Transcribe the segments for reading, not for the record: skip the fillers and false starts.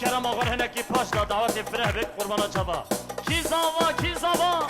Kerem ağar heneki paşla daveti fireh bek kurbana çaba. Kizava kizava.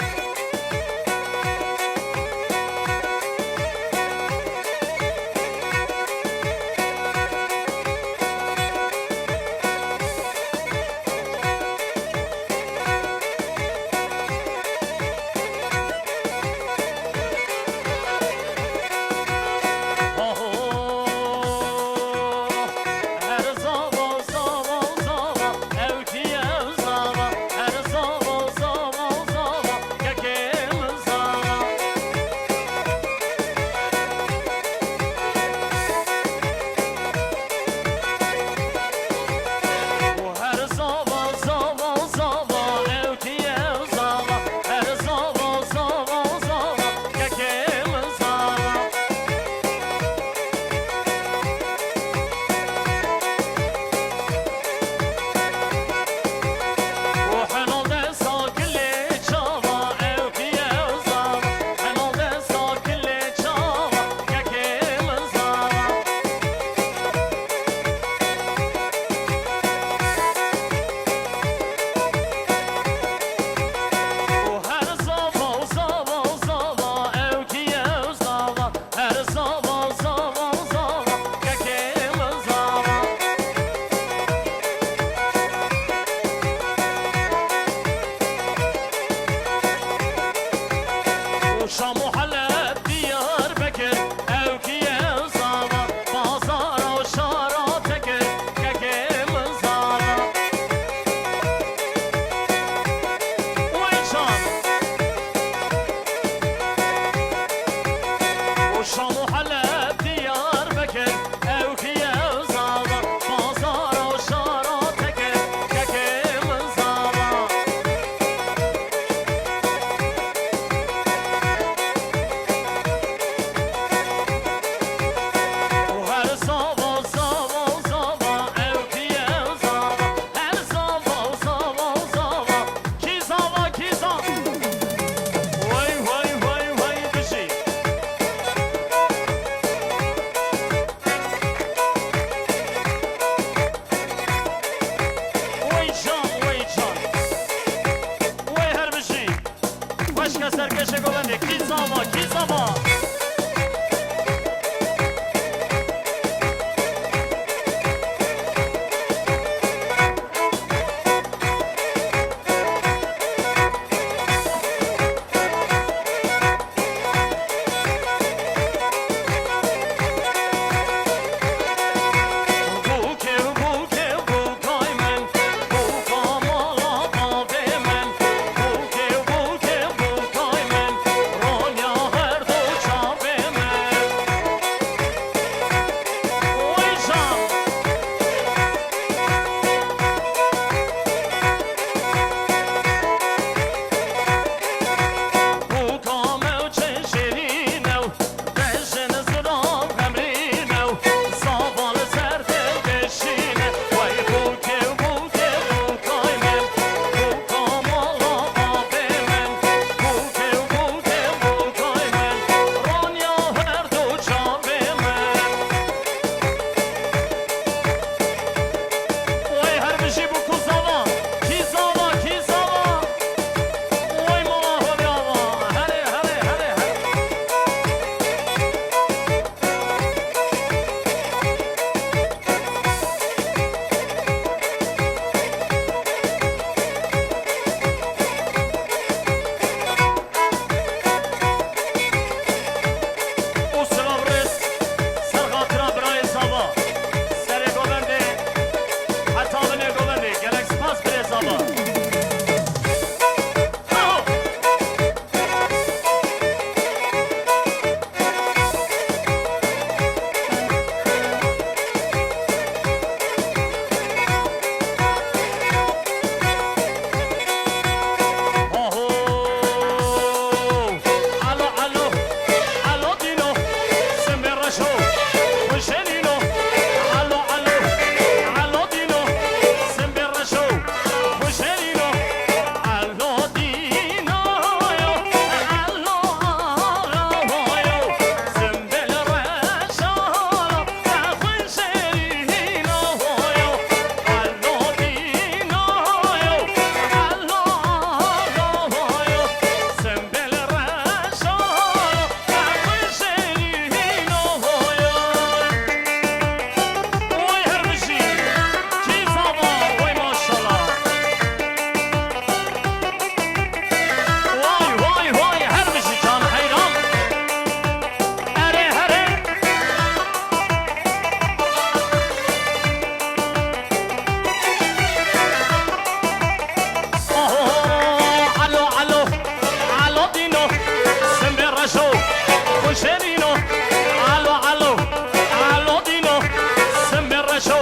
شو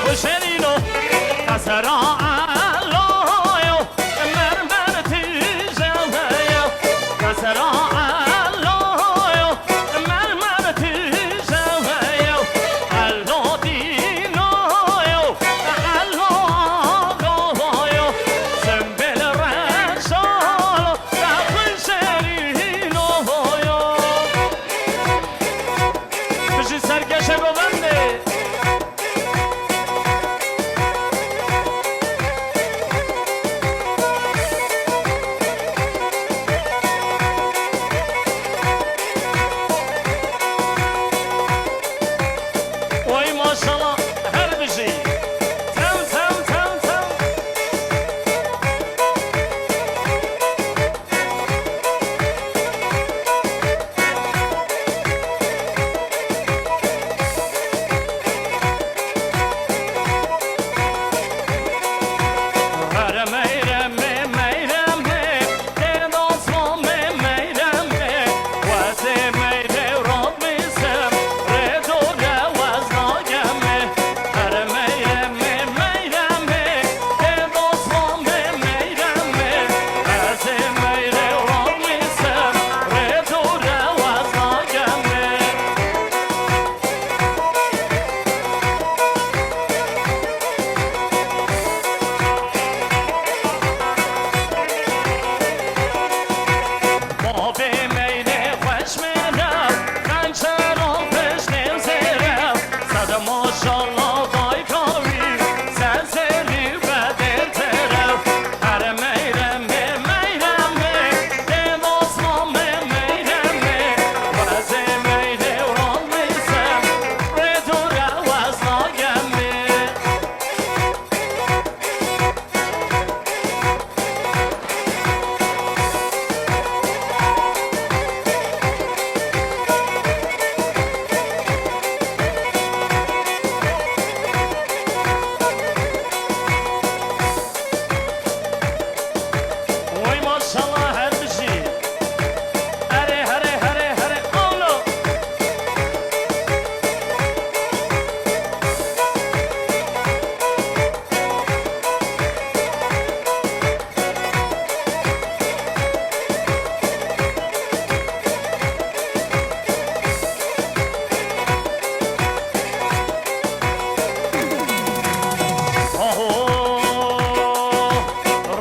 وشرينو كسرا علويو مرمر تجمعيو كسرا علويو مرمر تجمعيو علو دينويو علو آغويو سنبل رشالو دخل شرينويو بشي سرگشه گوونده وای ماشالله هر بشی تم تم تم تم هر میرمه میرمه در داستان میرمه واسه میره راد میسم ردوره وزناگمه هر میرمه میرمه در داستان میرمه واسه میره راد میسم ردوره وزناگمه ما به میره خوش میرم خنچران پیش نمزیرم صد ماشالله دای کاری سرزلی و دلترم هر میرم میرم دم آسمان میرم وز میره ران میسم ردوره وزناگمه وای ماشالله هر بشی هره هره هره هره اولو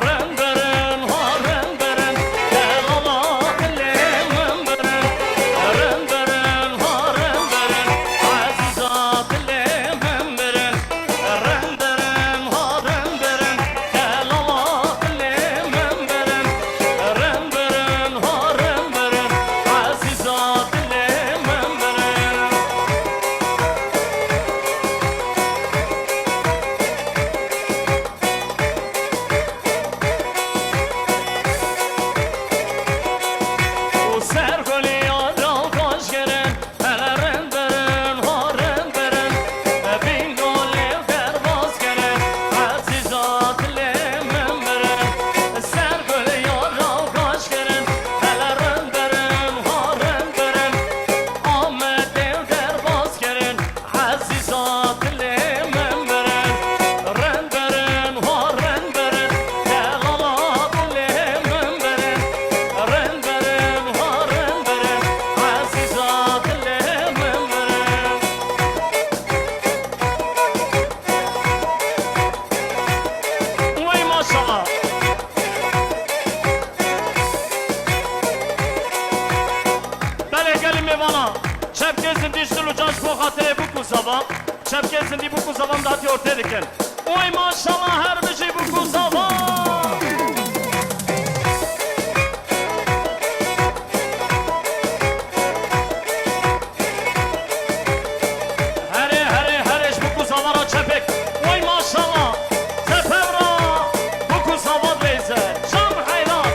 رنبرن ها رنبرن دلالا کلیم منبرن رنبرن ها رنبرن عزیزا کلیم منبرن رنبرن ها رنبرن دلالا کلیم منبرن رنبرن ها رنبرن عزیزا کلیم منبرن و سرگلی آدم خوش گرن هلا رنبرن ها رنبرن بین گلی در باز گرن عزیزات لیم منبرن سرگلی آدم خوش گرن هلا رنبرن ها رنبرن آمد در باز گرن عزیزات لیم منبرن رنبرن ها رنبرن دلالات لیم منبرن رنبرن ها رنبرن عزیزات لیم منبرن وای ماشالله بله گلی میوانا شب gezin dişli uçaş bu hataya bu kusaba şab gezin di bu kusabam dati ortaya diken oy maşallah her bir şey bu kusaba hare hare hare bu kusabara çepek oy maşallah tepevra bu kusaba beyze şam hayran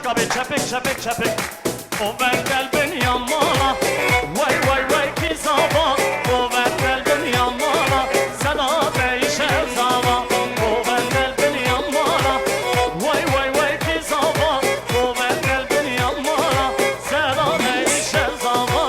abi çepik çepik çepik. O ben kalbin yanmala. Vay vay vay ki zava. O ben kalbin yanmala. Sana değişer zava. O ben kalbin yanmala. Vay vay vay ki zava. O ben kalbin yanmala. Sana değişer zava.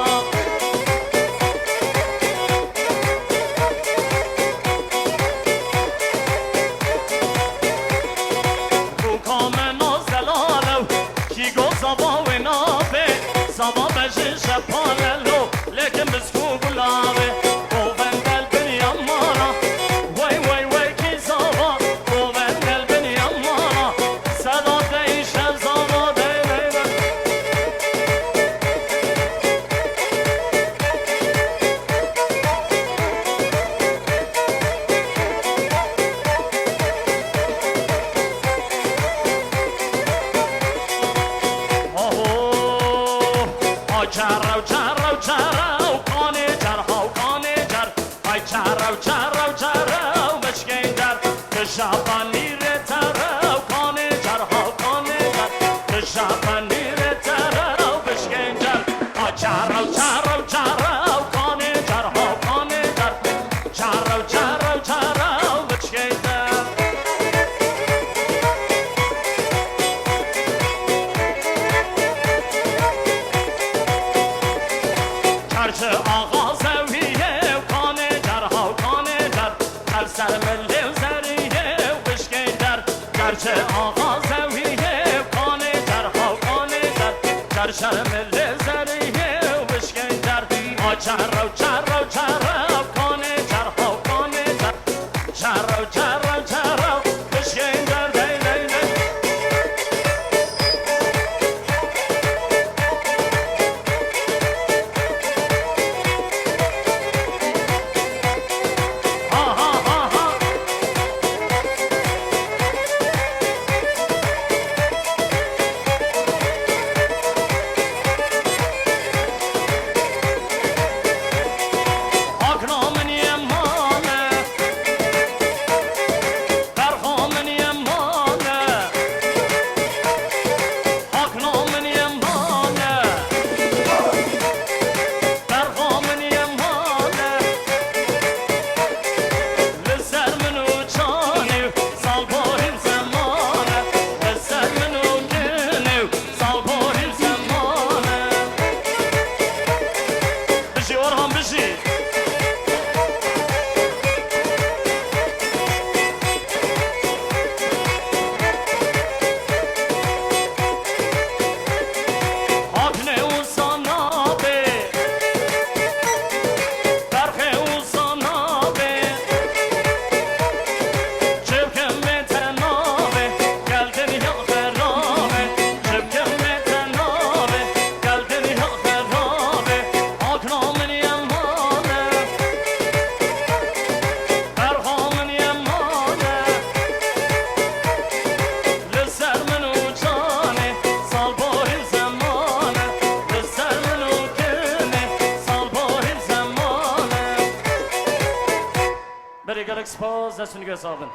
Zava beji şapalelo, lekin biskû gulave. O ben kalbin yanmala. Vay vay vay ki zava. O ben kalbin yanmala. Sada değişer zava dey dey dey. Charo, charo, charo, kane jar, how kane jar. Ay charo, charo, charo, mishkein jar. Kışapani re taro, kane jar, how kane jar. Kışapani re taro, mishkein jar. Ay charo, charo, charo, kane jar, how kane jar. Charo, charo, charo, mishkein jar. Çarşı ağa seviye kane jar hav kane jar her sermelle zeriye bışke jar çarşı ağa seviye kane jar hav kane jar her sermelle zeriye bışke jar çaro çaro çaro kane jar hav kane jar çaro çaro çaro bışke jar dey dey dey. Very good expose, that's when you guys solving.